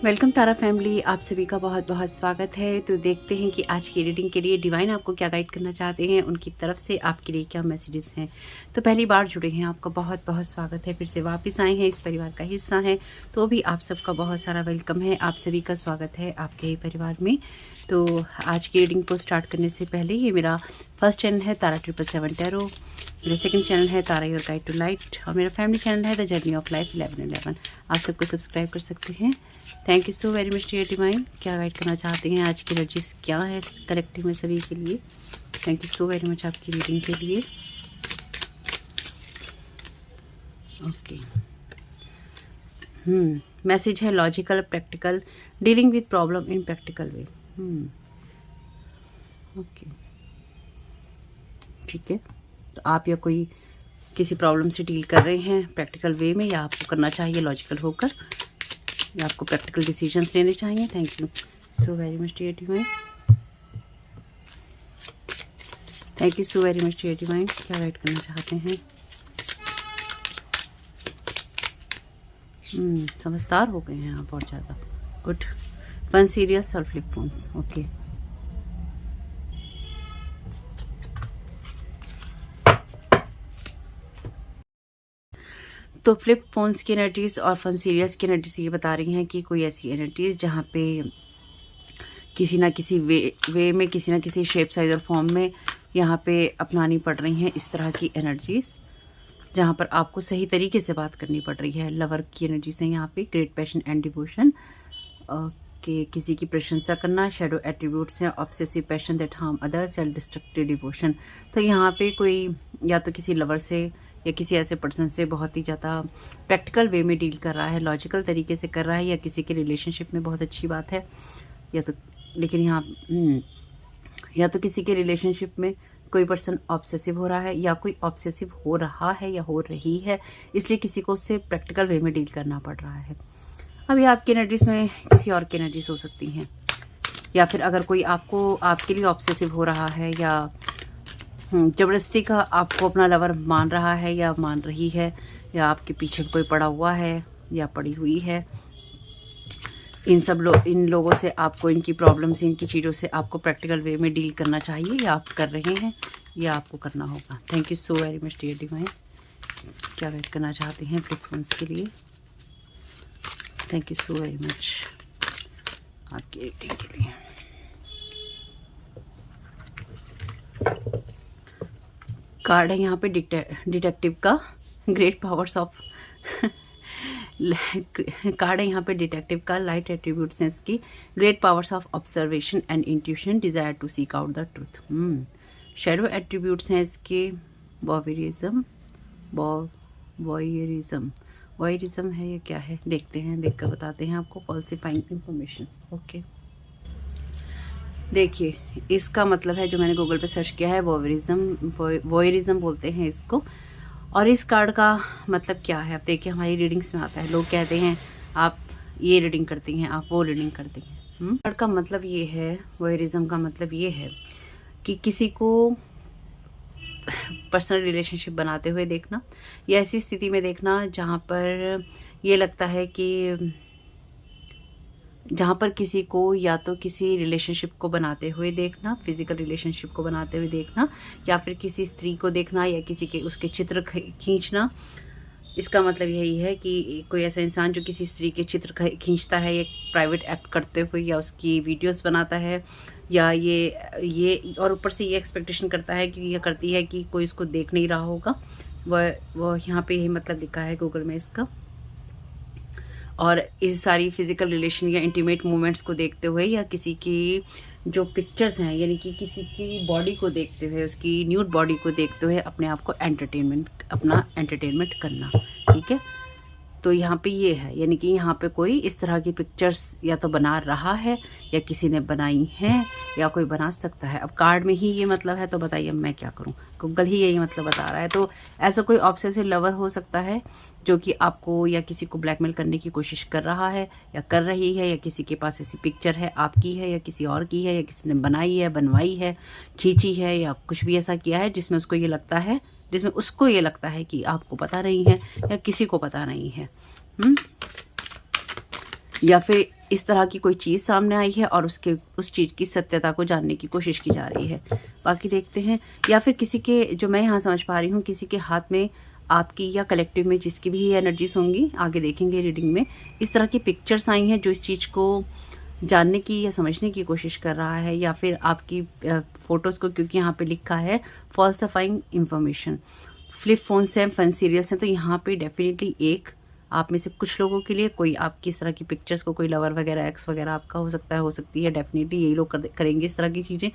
Welcome तारा family, आप सभी का बहुत बहुत स्वागत है। तो देखते हैं कि आज की रीडिंग के लिए डिवाइन आपको क्या गाइड करना चाहते हैं, उनकी तरफ से आपके लिए क्या मैसेजेस हैं। तो पहली बार जुड़े हैं, आपका बहुत बहुत स्वागत है। फिर से वापस आए हैं, इस परिवार का हिस्सा हैं, तो भी आप सबका बहुत सारा वेलकम है। आप सभी का स्वागत है आपके ही परिवार में। तो आज की रीडिंग को स्टार्ट करने से पहले, ये मेरा फर्स्ट चैनल है तारा 777 टैरो, मेरा सेकंड चैनल है Tara your guide to light, और मेरा फैमिली चैनल है द जर्नी ऑफ लाइफ 1111। आप सबको सब्सक्राइब कर सकते हैं। Thank you so very much dear divine. क्या गाइड करना चाहते हैं, आज की एनर्जीज क्या है कलेक्टिव में सभी के लिए। Thank you so very much आपकी रीडिंग के लिए। ओके, मैसेज है logical practical, dealing with problem in practical way. Okay, ठीक है। तो आप या कोई किसी प्रॉब्लम से डील कर रहे हैं प्रैक्टिकल वे में, या आपको करना चाहिए लॉजिकल होकर, या आपको प्रैक्टिकल डिसीजंस लेने चाहिए। Thank you so very much dear divine. Thank you so very much dear divine. क्या गाइड करना चाहते हैं। समझदार हो गए हैं आप बहुत ज़्यादा। Good. One serious self flip phones. Okay, तो फ्लिप फोन्स की एनर्जीज और फन सीरियस की एनर्जीज ये बता रही हैं कि कोई ऐसी एनर्जीज जहाँ पे किसी ना किसी वे में, किसी ना किसी शेप साइज और फॉर्म में यहाँ पे अपनानी पड़ रही हैं इस तरह की एनर्जीज, जहाँ पर आपको सही तरीके से बात करनी पड़ रही है। लवर की एनर्जीज है यहाँ पे, ग्रेट पैशन एंड डिवोशन कि किसी की प्रशंसा करना। शेडो एट्रीब्यूट्स हैं, obsessive passion that harm others, self destructive devotion. तो यहाँ पे कोई या तो किसी लवर से या किसी ऐसे पर्सन से बहुत ही ज़्यादा प्रैक्टिकल वे में डील कर रहा है, लॉजिकल तरीके से कर रहा है, या किसी के रिलेशनशिप में बहुत अच्छी बात है, या तो लेकिन यहाँ या तो किसी के रिलेशनशिप में कोई पर्सन ऑब्सेसिव हो रहा है, या कोई ऑब्सेसिव हो रहा है या हो रही है, इसलिए किसी को उससे प्रैक्टिकल वे में डील करना पड़ रहा है। अभी आपकी एनर्जीज में किसी और की एनर्जीज हो सकती हैं, या फिर अगर कोई आपके लिए ऑब्सेसिव हो रहा है, या ज़बरदस्ती का आपको अपना लवर मान रहा है या मान रही है, या आपके पीछे कोई पड़ा हुआ है या पड़ी हुई है, इन लोगों से आपको, इनकी प्रॉब्लम से, इनकी चीज़ों से आपको प्रैक्टिकल वे में डील करना चाहिए, या आप कर रहे हैं, या आपको करना होगा। Thank you so very much dear divine. क्या गाइड करना चाहते हैं फ्लिप फोन्स के लिए। Thank you so very much आपकी रीडिंग के लिए। कार्ड है यहाँ पे डिटेक्टिव का, ग्रेट पावर्स ऑफ कार्ड है यहाँ पे डिटेक्टिव का, लाइट एट्रीब्यूट्स हैं इसकी, great powers of observation and intuition, desire to seek out the truth. Shadow attributes हैं इसके, वॉयरिज्म वॉयरिज्म है, ये क्या है देखते हैं, देखकर बताते हैं आपको। फॉल्सिफाइंग इंफॉर्मेशन। ओके, देखिए इसका मतलब है, जो मैंने गूगल पे सर्च किया है, वॉयरिज्म बोलते हैं इसको। और इस कार्ड का मतलब क्या है, अब देखिए हमारी रीडिंग्स में आता है, लोग कहते हैं आप ये रीडिंग करती हैं, आप वो रीडिंग करती हैं। कार्ड का मतलब ये है, वॉयरिज्म का मतलब ये है कि किसी को पर्सनल रिलेशनशिप बनाते हुए देखना, या ऐसी स्थिति में देखना जहाँ पर ये लगता है कि जहाँ पर किसी को या तो किसी रिलेशनशिप को बनाते हुए देखना, फिजिकल रिलेशनशिप को बनाते हुए देखना, या फिर किसी स्त्री को देखना, या किसी के उसके चित्र खींचना। इसका मतलब यही है कि कोई ऐसा इंसान जो किसी स्त्री के चित्र खींचता है, एक प्राइवेट एक्ट करते हुए, या उसकी वीडियोस बनाता है, या ये और ऊपर से ये एक्सपेक्टेशन करता है कि ये करती है कि कोई इसको देख नहीं रहा होगा। वह यहाँ पे यही मतलब लिखा है गूगल में इसका। और इस सारी फिजिकल रिलेशन या इंटीमेट मोमेंट्स को देखते हुए, या किसी की जो पिक्चर्स हैं, यानी कि किसी की बॉडी को देखते हुए, उसकी न्यूड बॉडी को देखते हुए अपने आप को अपना एंटरटेनमेंट करना। ठीक है, तो यहाँ पे ये है, यानी कि यहाँ पे कोई इस तरह की पिक्चर्स या तो बना रहा है, या किसी ने बनाई हैं, या कोई बना सकता है। अब कार्ड में ही ये मतलब है, तो बताइए मैं क्या करूँ, गूगल ही यही मतलब बता रहा है। तो ऐसा कोई ऑब्सेसिव लवर हो सकता है जो कि आपको या किसी को ब्लैकमेल करने की कोशिश कर रहा है या कर रही है, या किसी के पास ऐसी पिक्चर है, आपकी है या किसी और की है, या किसी ने बनाई है, बनवाई है, खींची है, या कुछ भी ऐसा किया है जिसमें उसको ये लगता है कि आपको पता नहीं है या किसी को पता नहीं है। या फिर इस तरह की कोई चीज़ सामने आई है और उस चीज़ की सत्यता को जानने की कोशिश की जा रही है। बाकी देखते हैं। या फिर किसी के, जो मैं यहाँ समझ पा रही हूँ, किसी के हाथ में आपकी या कलेक्टिव में जिसकी भी एनर्जीज होंगी, आगे देखेंगे रीडिंग में, इस तरह की पिक्चर्स आई हैं जो इस चीज़ को जानने की या समझने की कोशिश कर रहा है, या फिर आपकी फ़ोटोज़ को, क्योंकि यहाँ पे लिखा है फॉल्सिफाइंग इंफॉर्मेशन, फ्लिप फोन से फन सीरियस हैं, तो यहाँ पे डेफिनेटली एक आप में से कुछ लोगों के लिए कोई आपकी इस तरह की पिक्चर्स को, कोई लवर वगैरह, एक्स वगैरह आपका हो सकता है, हो सकती है, डेफिनेटली यही लोग करेंगे इस तरह की चीज़ें।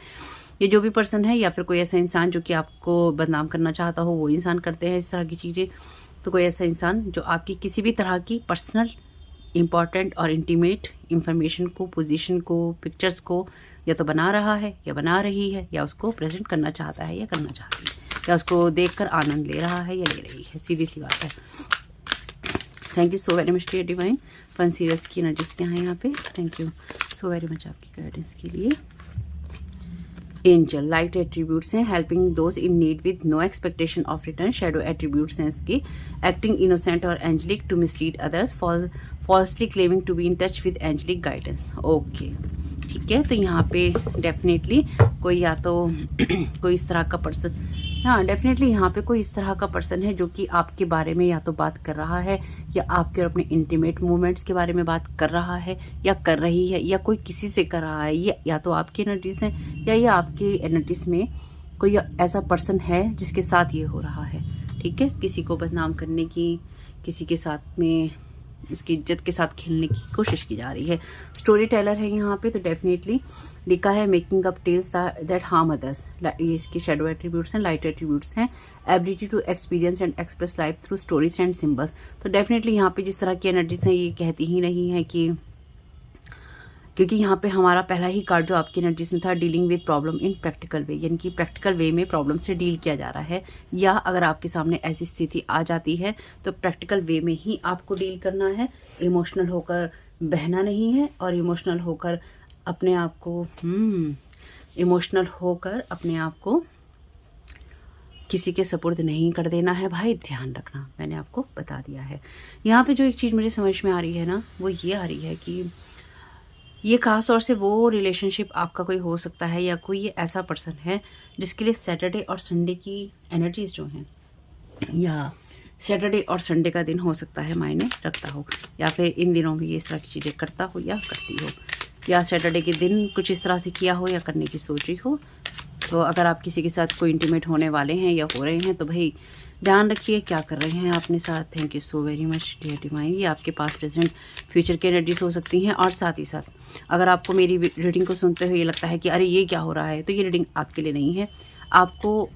ये जो भी पर्सन है या फिर कोई ऐसा इंसान जो कि आपको बदनाम करना चाहता हो, वो इंसान करते हैं इस तरह की चीज़ें। तो कोई ऐसा इंसान जो आपकी किसी भी तरह की पर्सनल इम्पॉर्टेंट और इंटीमेट इंफॉर्मेशन को, पोजीशन को, पिक्चर्स को या तो बना रहा है या बना रही है, या उसको प्रेजेंट करना चाहता है या करना चाहती है, या उसको देखकर आनंद ले रहा है या ले रही है। सीधी सी बात है। Thank you so very much dear divine. Fun serious की एनर्जीज क्या है यहाँ पे। Thank you so very much आपकी गाइडेंस के लिए। एंजल लाइट एट्रीब्यूट्स हैं, helping those in need with no expectation of return. Shadow attributes हैं इसके, एक्टिंग इनोसेंट और angelic to mislead others, falsely claiming to be in touch with angelic guidance. Okay, ठीक है। तो यहाँ पे डेफिनेटली कोई या तो कोई इस तरह का पर्सन, हाँ डेफिनेटली यहाँ पे कोई इस तरह का पर्सन है जो कि आपके बारे में या तो बात कर रहा है, या आपके और अपने इंटीमेट मोमेंट्स के बारे में बात कर रहा है या कर रही है, या कोई किसी से कर रहा है। ये या तो आपकी एनर्जीज हैं या ये आपकी एनर्जीज में कोई ऐसा पर्सन है जिसके साथ ये हो रहा है। ठीक है, किसी को बदनाम करने की, किसी के साथ में उसकी इज्जत के साथ खेलने की कोशिश की जा रही है। स्टोरी टेलर है यहाँ पे, तो डेफिनेटली लिखा है making up tales that harm others. ये इसकी शेडो एट्रीब्यूट्स हैं, लाइट एट्रीब्यूट्स हैं, ability to experience and express life through stories and symbols. तो डेफिनेटली यहाँ पे जिस तरह की एनर्जीज हैं ये कहती ही नहीं है कि, क्योंकि यहाँ पे हमारा पहला ही कार्ड जो आपकी एनर्जीज में था, dealing with problem in practical way, यानी कि प्रैक्टिकल वे में प्रॉब्लम से डील किया जा रहा है। या अगर आपके सामने ऐसी स्थिति आ जाती है तो प्रैक्टिकल वे में ही आपको डील करना है। इमोशनल होकर बहना नहीं है, और इमोशनल होकर अपने आप को किसी के सपुर्द नहीं कर देना है भाई, ध्यान रखना, मैंने आपको बता दिया है। यहाँ पे जो एक चीज़ मुझे समझ में आ रही है ना, वो ये आ रही है कि ये खास तौर से वो रिलेशनशिप आपका कोई हो सकता है, या कोई ये ऐसा पर्सन है जिसके लिए सैटरडे और संडे की एनर्जीज जो हैं, या सैटरडे और संडे का दिन हो सकता है मायने रखता हो, या फिर इन दिनों भी ये इस तरह की चीज़ें करता हो या करती हो, या सैटरडे के दिन कुछ इस तरह से किया हो या करने की सोच रही हो। तो अगर आप किसी के साथ कोई इंटीमेट होने वाले हैं या हो रहे हैं तो भाई ध्यान रखिए क्या कर रहे हैं अपने साथ। Thank you so very much dear divine. ये आपके पास प्रेजेंट फ्यूचर की एनर्जीज हो सकती हैं। और साथ ही साथ अगर आपको मेरी रीडिंग को सुनते हुए ये लगता है कि अरे ये क्या हो रहा है, तो ये रीडिंग आपके लिए नहीं है। आपको,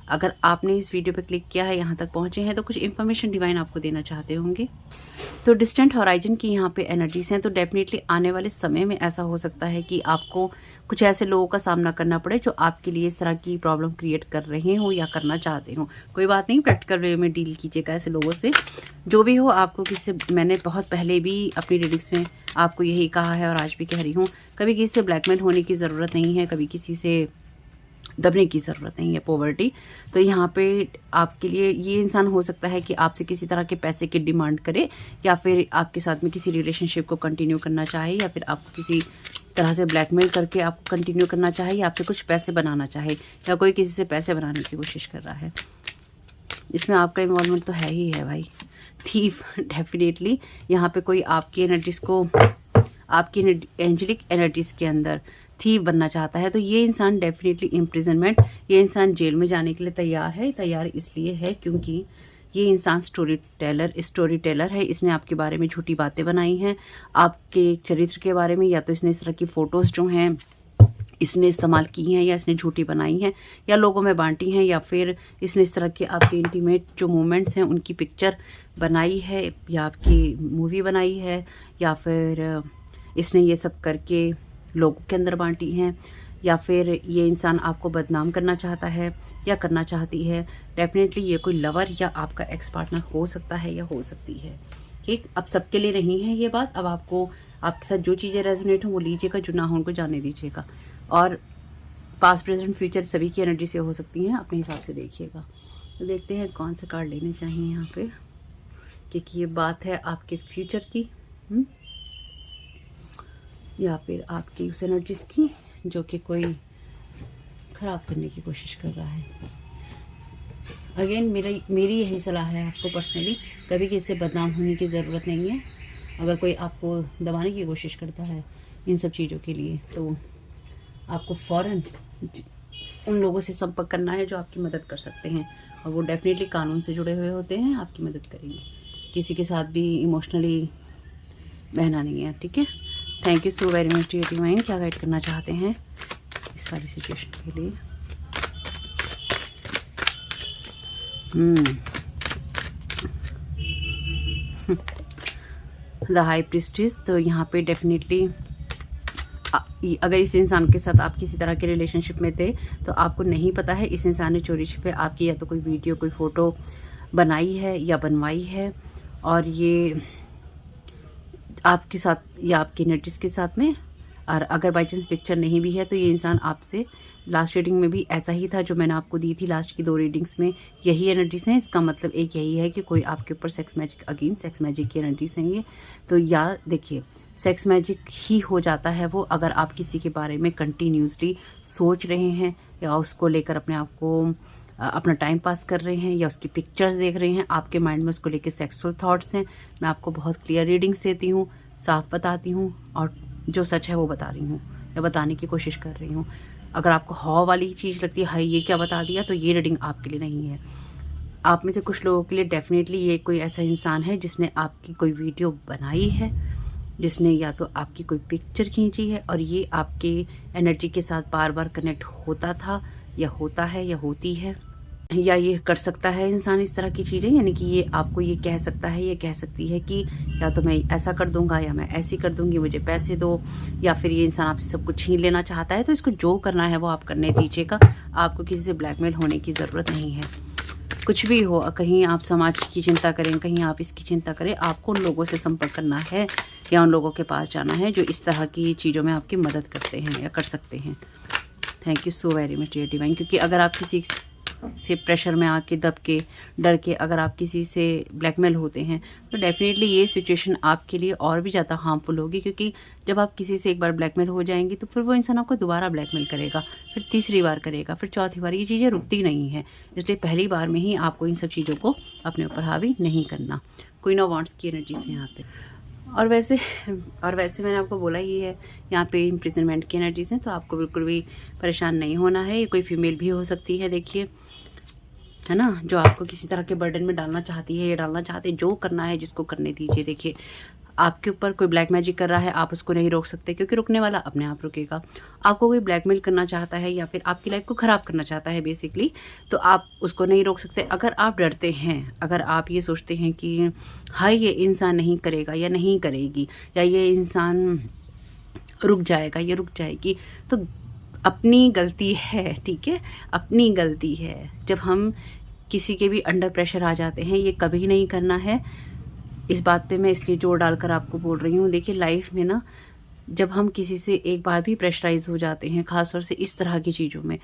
अगर आपने इस वीडियो पे क्लिक किया है, यहाँ तक पहुँचे हैं, तो कुछ इन्फॉर्मेशन डिवाइन आपको देना चाहते होंगे। तो डिस्टेंट हॉराइजन की यहाँ पे एनर्जीज हैं, तो डेफिनेटली आने वाले समय में ऐसा हो सकता है कि आपको कुछ ऐसे लोगों का सामना करना पड़े जो आपके लिए इस तरह की प्रॉब्लम क्रिएट कर रहे हो या करना चाहते हो। कोई बात नहीं, प्रैक्टिकल वे में डील कीजिएगा ऐसे लोगों से। जो भी हो, आपको किसी, मैंने बहुत पहले भी अपनी रीडिंग्स में आपको यही कहा है और आज भी कह रही हूँ, कभी किसी से ब्लैकमेल होने की ज़रूरत नहीं है, कभी किसी से दबने की ज़रूरत नहीं है। पॉवर्टी, तो यहाँ पे आपके लिए ये इंसान हो सकता है कि आपसे किसी तरह के पैसे की डिमांड करे, या फिर आपके साथ में किसी रिलेशनशिप को कंटिन्यू करना चाहे, या फिर आपको किसी तरह से ब्लैकमेल करके आपको कंटिन्यू करना चाहे, या आपसे कुछ पैसे बनाना चाहे, या कोई किसी से पैसे बनाने की कोशिश कर रहा है। इसमें आपका इन्वॉल्वमेंट तो है ही है भाई। थीफ, डेफिनेटली यहाँ पे कोई आपकी एनर्जीज को, आपकी एंजेलिक एनर्जीज के अंदर थीफ बनना चाहता है। तो ये इंसान डेफिनेटली इम्प्रिजनमेंट, ये इंसान जेल में जाने के लिए तैयार है। तैयार इसलिए है क्योंकि ये इंसान स्टोरी टेलर है। इसने आपके बारे में झूठी बातें बनाई हैं, आपके चरित्र के बारे में, या तो इसने इस तरह की फ़ोटोज़ जो हैं इसने इस्तेमाल की हैं, या इसने झूठी बनाई हैं, या लोगों में बांटी हैं, या फिर इसने इस तरह के आपके इंटीमेट जो मोमेंट्स हैं उनकी पिक्चर बनाई है, या आपकी मूवी बनाई है, या फिर इसने ये सब करके लोगों के अंदर बांटी हैं, या फिर ये इंसान आपको बदनाम करना चाहता है या करना चाहती है। डेफिनेटली ये कोई लवर या आपका एक्स पार्टनर हो सकता है या हो सकती है। ठीक, अब सबके लिए नहीं है ये बात। अब आपको, आपके साथ जो चीज़ें रेजोनेट हो वो लीजिएगा, जो ना हो उनको जाने दीजिएगा। और पास्ट प्रेजेंट फ्यूचर सभी की एनर्जी से हो सकती हैं, अपने हिसाब से देखिएगा। तो देखते हैं कौन से कार्ड लेने चाहिए यहाँ पे, क्योंकि ये बात है आपके फ्यूचर की। या फिर आपकी उस एनर्जीज़ की जो कि कोई ख़राब करने की कोशिश कर रहा है। अगेन मेरी यही सलाह है आपको पर्सनली, कभी किसी से बदनाम होने की ज़रूरत नहीं है। अगर कोई आपको दबाने की कोशिश करता है इन सब चीज़ों के लिए, तो आपको फ़ौरन उन लोगों से संपर्क करना है जो आपकी मदद कर सकते हैं, और वो डेफिनेटली कानून से जुड़े हुए होते हैं, आपकी मदद करेंगे। किसी के साथ भी इमोशनली बहना नहीं है, ठीक है। Thank you so very much dear divine. क्या गाइड करना चाहते हैं इस सारी सिचुएशन के लिए? The high priestess. तो यहाँ पे डेफिनेटली अगर इस इंसान के साथ आप किसी तरह के रिलेशनशिप में थे तो आपको नहीं पता है इस इंसान ने चोरी छिपे आपकी या तो कोई वीडियो कोई फ़ोटो बनाई है या बनवाई है, और ये आपके साथ या आपकी एनर्जीज़ के साथ में। और अगर बाई चांस पिक्चर नहीं भी है तो ये इंसान आपसे लास्ट रीडिंग में भी ऐसा ही था जो मैंने आपको दी थी। लास्ट की 2 रीडिंग्स में यही एनर्जीज़ हैं। इसका मतलब एक यही है कि कोई आपके ऊपर sex magic, again sex magic की एनर्जीज़ हैं ये। तो या देखिए, सेक्स मैजिक ही हो जाता है वो अगर आप किसी के बारे में कंटिन्यूसली सोच रहे हैं या उसको लेकर अपने आप को अपना टाइम पास कर रहे हैं या उसकी पिक्चर्स देख रहे हैं, आपके माइंड में उसको लेकर सेक्सुअल थॉट्स हैं। मैं आपको बहुत क्लियर रीडिंग्स देती हूँ, साफ बताती हूँ, और जो सच है वो बता रही हूँ या बताने की कोशिश कर रही हूँ। अगर आपको हॉ वाली चीज़ लगती है, हाई ये क्या बता दिया, तो ये रीडिंग आपके लिए नहीं है। आप में से कुछ लोगों के लिए डेफिनेटली ये कोई ऐसा इंसान है जिसने आपकी कोई वीडियो बनाई है, जिसने या तो आपकी कोई पिक्चर खींची है, और ये आपके एनर्जी के साथ बार बार कनेक्ट होता था या होता है या होती है, या ये कर सकता है इंसान इस तरह की चीज़ें। यानी कि ये आपको ये कह सकता है, ये कह सकती है कि या तो मैं ऐसा कर दूंगा या मैं ऐसी कर दूंगी, मुझे पैसे दो, या फिर ये इंसान आपसे सब कुछ छीन लेना चाहता है। तो इसको जो करना है वो आप करने दीजिएगा। आपको किसी से ब्लैकमेल होने की ज़रूरत नहीं है। कुछ भी हो, कहीं आप समाज की चिंता करें, कहीं आप इसकी चिंता करें, आपको उन लोगों से संपर्क करना है या उन लोगों के पास जाना है जो इस तरह की चीज़ों में आपकी मदद करते हैं या कर सकते हैं। Thank you so very much dear divine. क्योंकि अगर आप किसी से प्रेशर में आके, दब के, डर के अगर आप किसी से ब्लैकमेल होते हैं तो डेफिनेटली ये सिचुएशन आपके लिए और भी ज़्यादा हार्मफुल होगी। क्योंकि जब आप किसी से एक बार ब्लैकमेल हो जाएंगी तो फिर वो इंसान आपको दोबारा ब्लैकमेल करेगा, फिर तीसरी बार करेगा, फिर चौथी बार। ये चीज़ें रुकती नहीं है, इसलिए पहली बार में ही आपको इन सब चीज़ों को अपने ऊपर हावी नहीं करना। क्वीन ऑफ वांड्स की एनर्जी से यहाँ पे। और वैसे मैंने आपको बोला ही है, यहाँ पे इम्प्रिजनमेंट की एनर्जीज हैं, तो आपको बिल्कुल भी परेशान नहीं होना है। ये कोई फीमेल भी हो सकती है, देखिए, है ना, जो आपको किसी तरह के बर्डन में डालना चाहती है या डालना चाहते हैं। जो करना है जिसको करने दीजिए। देखिए, आपके ऊपर कोई ब्लैक मैजिक कर रहा है, आप उसको नहीं रोक सकते, क्योंकि रुकने वाला अपने आप रुकेगा। आपको कोई ब्लैकमेल करना चाहता है या फिर आपकी लाइफ को ख़राब करना चाहता है बेसिकली, तो आप उसको नहीं रोक सकते। अगर आप डरते हैं, अगर आप ये सोचते हैं कि हाय ये इंसान नहीं करेगा या नहीं करेगी, या ये इंसान रुक जाएगा, ये रुक जाएगी, तो अपनी गलती है, ठीक है, अपनी गलती है। जब हम किसी के भी अंडर प्रेशर आ जाते हैं, ये कभी नहीं करना है। इस बात पे मैं इसलिए जोर डालकर आपको बोल रही हूँ। देखिए, लाइफ में ना, जब हम किसी से एक बार भी प्रेशराइज हो जाते हैं, खासतौर से इस तरह की चीज़ों में,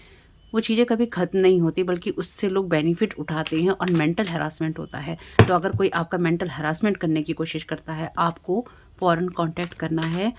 वो चीज़ें कभी ख़त्म नहीं होती, बल्कि उससे लोग बेनिफिट उठाते हैं और मेंटल हरासमेंट होता है। तो अगर कोई आपका मेंटल हरासमेंट करने की कोशिश करता है, आपको फ़ौरन कांटेक्ट करना है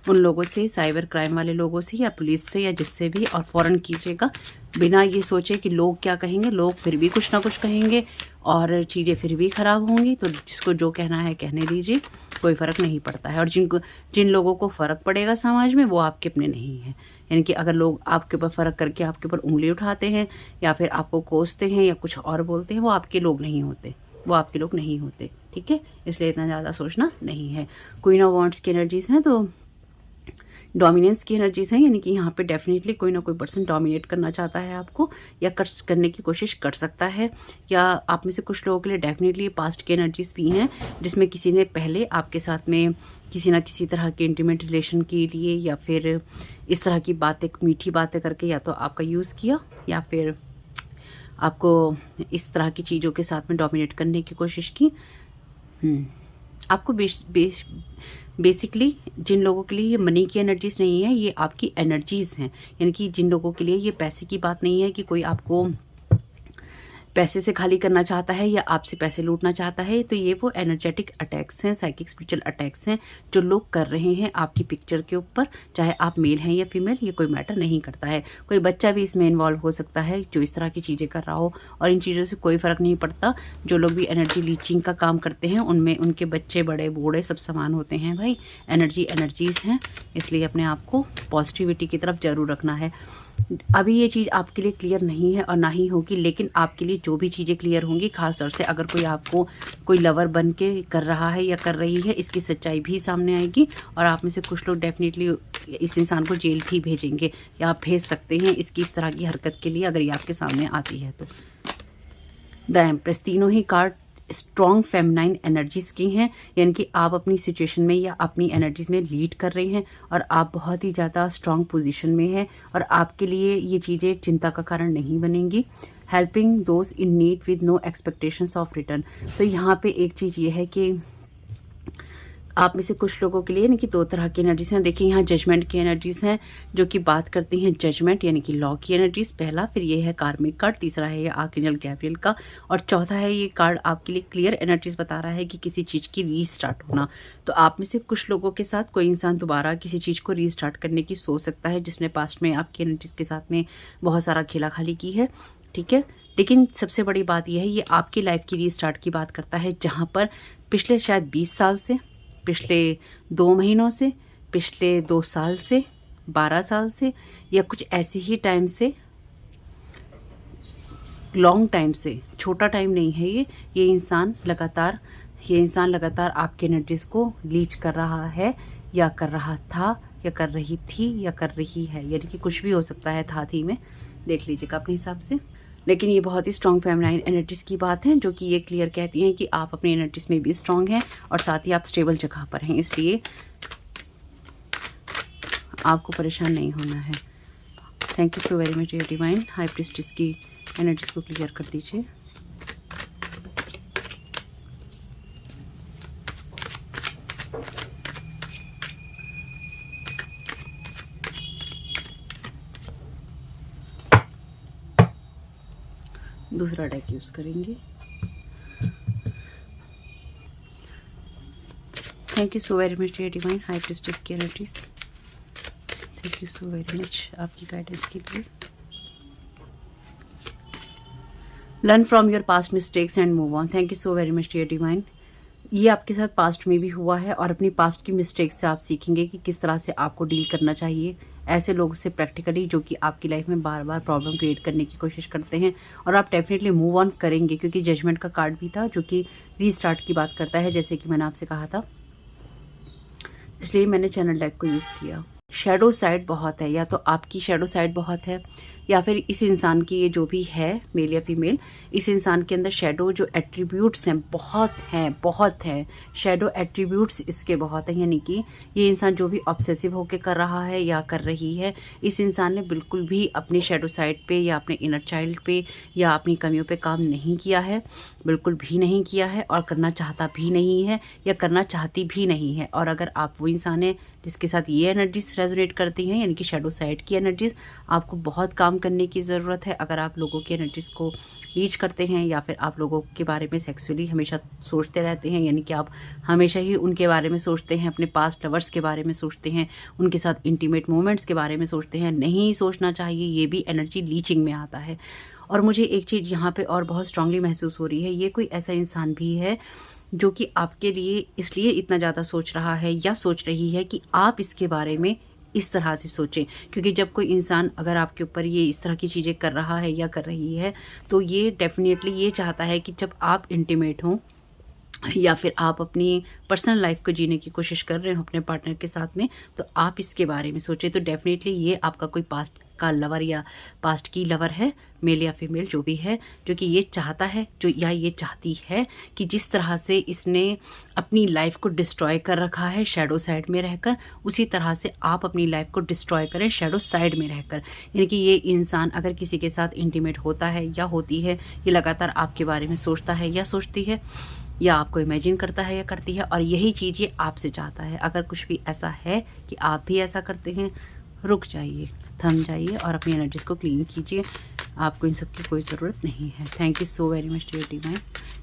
उन लोगों से, साइबर क्राइम वाले लोगों से या पुलिस से या जिससे भी, और फ़ौरन कीजिएगा, बिना ये सोचे कि लोग क्या कहेंगे। लोग फिर भी कुछ ना कुछ कहेंगे और चीज़ें फिर भी ख़राब होंगी। तो जिसको जो कहना है कहने दीजिए, कोई फ़र्क नहीं पड़ता है। और जिन लोगों को फ़र्क पड़ेगा समाज में, वो आपके अपने नहीं हैं। यानी कि अगर लोग आपके ऊपर फ़र्क करके आपके ऊपर उंगली उठाते हैं या फिर आपको कोसते हैं या कुछ और बोलते हैं, वो आपके लोग नहीं होते, वो आपके लोग नहीं होते, ठीक है। इसलिए इतना ज़्यादा सोचना नहीं है। क्वीन ऑफ वांड्स की एनर्जीज़ हैं, तो डोमिनेंस की एनर्जीज हैं। यानी कि यहाँ पे डेफिनेटली कोई ना कोई पर्सन डोमिनेट करना चाहता है आपको, या करने की कोशिश कर सकता है। या आप में से कुछ लोगों के लिए डेफिनेटली पास्ट की एनर्जीज भी हैं, जिसमें किसी ने पहले आपके साथ में किसी ना किसी तरह के इंटीमेट रिलेशन के लिए या फिर इस तरह की बातें, मीठी बातें करके या तो आपका यूज़ किया या फिर आपको इस तरह की चीज़ों के साथ में डोमिनेट करने की कोशिश की। आपको बेसिकली जिन लोगों के लिए ये मनी की एनर्जीज नहीं है, ये आपकी एनर्जीज हैं। यानी कि जिन लोगों के लिए ये पैसे की बात नहीं है कि कोई आपको पैसे से खाली करना चाहता है या आपसे पैसे लूटना चाहता है, तो ये वो एनर्जेटिक अटैक्स हैं, साइकिक स्पिरिचुअल अटैक्स हैं जो लोग कर रहे हैं आपकी पिक्चर के ऊपर। चाहे आप मेल हैं या फीमेल, ये कोई मैटर नहीं करता है। कोई बच्चा भी इसमें इन्वॉल्व हो सकता है जो इस तरह की चीज़ें कर रहा हो, और इन चीज़ों से कोई फ़र्क नहीं पड़ता। जो लोग भी एनर्जी लीचिंग का काम करते हैं उनमें उनके बच्चे बड़े बूढ़े सब समान होते हैं भाई। एनर्जीज़ हैं, इसलिए अपने आप को पॉजिटिविटी की तरफ ज़रूर रखना है। अभी ये चीज़ आपके लिए क्लियर नहीं है और ना ही होगी, लेकिन आपके लिए जो भी चीज़ें क्लियर होंगी, खासतौर से अगर कोई आपको कोई लवर बन के कर रहा है या कर रही है, इसकी सच्चाई भी सामने आएगी। और आप में से कुछ लोग डेफिनेटली इस इंसान को जेल भी भेजेंगे या आप भेज सकते हैं इसकी इस तरह की हरकत के लिए, अगर ये आपके सामने आती है तो। द एम्प्रेस, तीनों ही कार्ड स्ट्रॉन्ग फेमिनाइन एनर्जीज की हैं, यानी कि आप अपनी सिचुएशन में या अपनी एनर्जीज में लीड कर रहे हैं और आप बहुत ही ज़्यादा स्ट्रॉन्ग पोजीशन में हैं और आपके लिए ये चीज़ें चिंता का कारण नहीं बनेंगी। Helping those in need with no expectations of return, तो यहाँ पे एक चीज़ ये है कि आप में से कुछ लोगों के लिए यानी कि दो तरह की एनर्जीज हैं। देखिए यहाँ जजमेंट की एनर्जीज हैं जो कि बात करती हैं जजमेंट यानी कि लॉ की एनर्जीज, पहला। फिर ये है कार्मिक कार्ड, तीसरा है ये आर्कएंजल गैब्रियल का, और चौथा है ये कार्ड आपके लिए क्लियर एनर्जीज बता रहा है कि किसी चीज़ की रीस्टार्ट होना। तो आप में से कुछ लोगों के साथ कोई इंसान दोबारा किसी चीज़ को रीस्टार्ट करने की सोच सकता है जिसने पास्ट में आपकी एनर्जीज के साथ में बहुत सारा खेला खाली की है, ठीक है। लेकिन सबसे बड़ी बात यह है ये आपकी लाइफ की रीस्टार्ट की बात करता है, जहाँ पर पिछले शायद 20 साल से, पिछले 2 महीनों से, पिछले 2 साल से, 12 साल से, या कुछ ऐसे ही टाइम से, लॉन्ग टाइम से, छोटा टाइम नहीं है ये इंसान लगातार आपके एनर्जीज को लीच कर रहा है या कर रहा था या कर रही थी या कर रही है, यानी कि कुछ भी हो सकता है, था थी में देख लीजिएगा अपने हिसाब से। लेकिन ये बहुत ही स्ट्रॉन्ग फेमिनाइन एनर्जीज की बात है जो कि ये क्लियर कहती हैं कि आप अपनी एनर्जीज में भी स्ट्रॉन्ग हैं और साथ ही आप स्टेबल जगह पर हैं, इसलिए आपको परेशान नहीं होना है। Thank you so very much dear divine. High priestess की एनर्जीज को क्लियर कर दीजिए। दूसरा डेक यूज करेंगे। Thank you so very much dear divine. High priestess की energies, thank you so very much आपकी गाइडेंस के लिए। Learn from your past mistakes and move on, thank you so very much dear divine. ये आपके साथ past में भी हुआ है और अपनी पास्ट की मिस्टेक्स से आप सीखेंगे कि किस तरह से आपको डील करना चाहिए ऐसे लोगों से प्रैक्टिकली जो कि आपकी लाइफ में बार बार प्रॉब्लम क्रिएट करने की कोशिश करते हैं, और आप डेफिनेटली मूव ऑन करेंगे क्योंकि जजमेंट का कार्ड भी था जो कि रीस्टार्ट की बात करता है, जैसे कि मैंने आपसे कहा था, इसलिए मैंने चैनल डेक को यूज़ किया। शैडो साइड बहुत है, या तो आपकी शैडो साइड बहुत है या फिर इस इंसान की, ये जो भी है मेल या फीमेल, इस इंसान के अंदर शैडो जो एट्रीब्यूट्स हैं बहुत हैं। शैडो एट्रीब्यूट्स इसके बहुत हैं, यानी कि ये इंसान जो भी ऑब्सेसिव होकर कर रहा है या कर रही है, इस इंसान ने बिल्कुल भी अपनी शैडो साइड पे या अपने इनर चाइल्ड पे या अपनी कमियों पे काम नहीं किया है, बिल्कुल भी नहीं किया है, और करना चाहता भी नहीं है या करना चाहती भी नहीं है। और अगर आप वो इंसान हैं जिसके साथ ये एनर्जीज रेजोनेट करती हैं, यानी कि शैडो साइड की एनर्जीज, आपको बहुत काम करने की ज़रूरत है। अगर आप लोगों की एनर्जीज को रीच करते हैं या फिर आप लोगों के बारे में सेक्सुअली हमेशा सोचते रहते हैं, यानी कि आप हमेशा ही उनके बारे में सोचते हैं, अपने पास्ट लवर्स के बारे में सोचते हैं, उनके साथ इंटीमेट मोमेंट्स के बारे में सोचते हैं, नहीं सोचना चाहिए, ये भी एनर्जी लीचिंग में आता है। और मुझे एक चीज़ यहाँ पे और बहुत स्ट्रांगली महसूस हो रही है, ये कोई ऐसा इंसान भी है जो कि आपके लिए इसलिए इतना ज़्यादा सोच रहा है या सोच रही है कि आप इसके बारे में इस तरह से सोचें, क्योंकि जब कोई इंसान अगर आपके ऊपर ये इस तरह की चीज़ें कर रहा है या कर रही है, तो ये डेफिनेटली ये चाहता है कि जब आप इंटीमेट हों या फिर आप अपनी पर्सनल लाइफ को जीने की कोशिश कर रहे हो अपने पार्टनर के साथ में, तो आप इसके बारे में सोचें। तो डेफिनेटली ये आपका कोई पास्ट का लवर या पास्ट की लवर है, मेल या फीमेल जो भी है, जो कि ये चाहता है जो या ये चाहती है कि जिस तरह से इसने अपनी लाइफ को डिस्ट्रॉय कर रखा है शैडो साइड में रहकर, उसी तरह से आप अपनी लाइफ को डिस्ट्रॉय करें शैडो साइड में रहकर। यानी कि ये इंसान अगर किसी के साथ इंटीमेट होता है या होती है, ये लगातार आपके बारे में सोचता है या सोचती है, या आपको इमेजिन करता है या करती है, और यही चीज़ ये आपसे चाहता है। अगर कुछ भी ऐसा है कि आप भी ऐसा करते हैं रुक जाइए, थम जाइए और अपनी एनर्जीज को क्लीन कीजिए। आपको इन सब की कोई ज़रूरत नहीं है। Thank you so very much dear divine.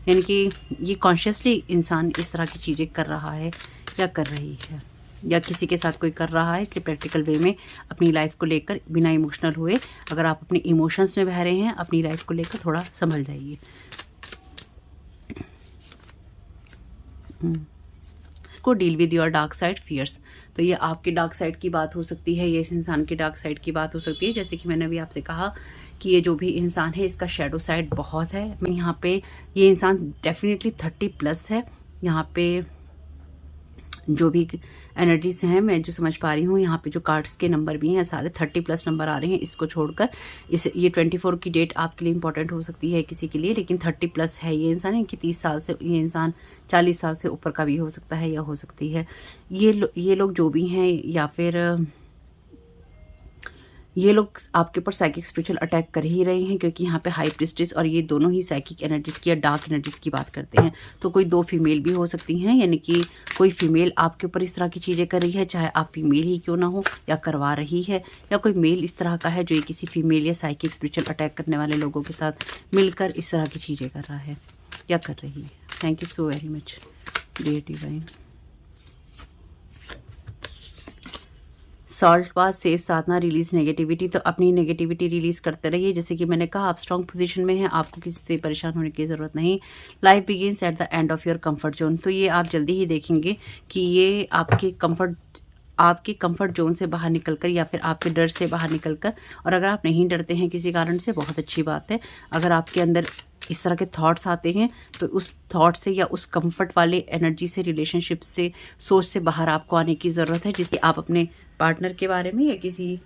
यानी कि ये कॉन्शियसली इंसान इस तरह की चीज़ें कर रहा है या कर रही है, या किसी के साथ कोई कर रहा है, इसलिए प्रैक्टिकल वे में अपनी लाइफ को लेकर बिना इमोशनल हुए, अगर आप अपने इमोशंस में बह रहे हैं, अपनी लाइफ को लेकर थोड़ा संभल जाइए। को deal with your dark side fears. तो ये आपके डार्क साइड की बात हो सकती है, ये इस इंसान की डार्क साइड की बात हो सकती है। जैसे कि मैंने अभी आपसे कहा कि ये जो भी इंसान है इसका शेडो साइड बहुत है। यहाँ पे ये इंसान डेफिनेटली 30+ है। यहाँ पे जो भी एनर्जीज हैं, मैं जो समझ पा रही हूँ, यहाँ पे जो कार्ड्स के नंबर भी हैं सारे 30+ नंबर आ रहे हैं। इसको छोड़कर ये 24 की डेट आपके लिए इंपॉर्टेंट हो सकती है किसी के लिए, लेकिन 30+ है ये इंसान। है कि 30 साल से ये इंसान 40 साल से ऊपर का भी हो सकता है या हो सकती है। ये लोग जो भी हैं, या फिर ये लोग आपके ऊपर साइकिक स्पिरिचुअल अटैक कर ही रहे हैं, क्योंकि यहाँ पे हाई प्रिस्टेस और ये दोनों ही साइकिक एनर्जीज की या डार्क एनर्जीज की बात करते हैं। तो कोई 2 फीमेल भी हो सकती हैं, यानी कि कोई फीमेल आपके ऊपर इस तरह की चीज़ें कर रही है, चाहे आप फीमेल ही क्यों ना हो, या करवा रही है, या कोई मेल इस तरह का है जो ये किसी फीमेल या साइकिक स्पिरिचुअल अटैक करने वाले लोगों के साथ मिलकर इस तरह की चीज़ें कर रहा है या कर रही है। Thank you so very much dear divine. Salt bath से साधना रिलीज नेगेटिविटी। तो अपनी नेगेटिविटी रिलीज करते रहिए। जैसे कि मैंने कहा, आप स्ट्रॉन्ग पोजीशन में हैं, आपको किसी से परेशान होने की ज़रूरत नहीं। Life begins at the end of your comfort zone. तो ये आप जल्दी ही देखेंगे कि ये आपके कंफर्ट जोन से बाहर निकलकर, या फिर आपके डर से बाहर निकलकर, और अगर आप नहीं डरते हैं किसी कारण से, बहुत अच्छी बात है। अगर आपके अंदर इस तरह के थॉट्स आते हैं तो उस थॉट से या उस कंफर्ट वाले एनर्जी से, रिलेशनशिप से, सोच से बाहर आपको आने की ज़रूरत है, जिससे आप अपने पार्टनर के बारे में या किसी